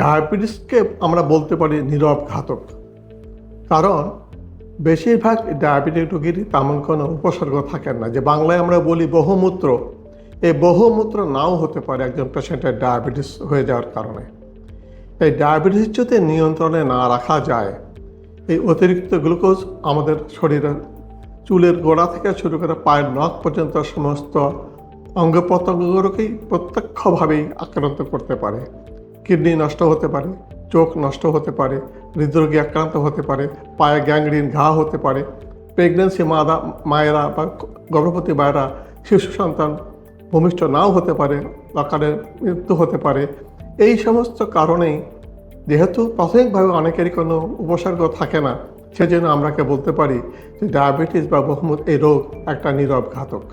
ডায়াবেটিসকে আমরা বলতে পারি নীরব ঘাতক। কারণ বেশিরভাগ ডায়াবেটিক রোগীর তেমন কোনো উপসর্গ থাকেন না। যে বাংলায় আমরা বলি বহুমূত্র, এই বহুমূত্র নাও হতে পারে একজন পেশেন্টের ডায়াবেটিস হয়ে যাওয়ার কারণে। এই ডায়াবেটিস যদি নিয়ন্ত্রণে না রাখা যায়, এই অতিরিক্ত গ্লুকোজ আমাদের শরীরের চুলের গোড়া থেকে শুরু করে পায়ের নখ পর্যন্ত সমস্ত অঙ্গ প্রত্যঙ্গগুলোকেই প্রত্যক্ষভাবেই আক্রান্ত করতে পারে। কিডনি নষ্ট হতে পারে, চোখ নষ্ট হতে পারে, হৃদরোগে আক্রান্ত হতে পারে, পায়ে গ্যাংগ্রিন ঘা হতে পারে, প্রেগনেন্সি মায়েরা বা গর্ভবতী মায়েরা শিশু সন্তান ভূমিষ্ঠ নাও হতে পারে, আকারে মৃত্যু হতে পারে। এই সমস্ত কারণেই যেহেতু প্রাথমিকভাবে অনেকেরই কোনো উপসর্গ থাকে না, সেজন্য আমরাকে বলতে পারি যে ডায়াবেটিস বা বহুমূত্র এই রোগ একটা নীরব ঘাতক।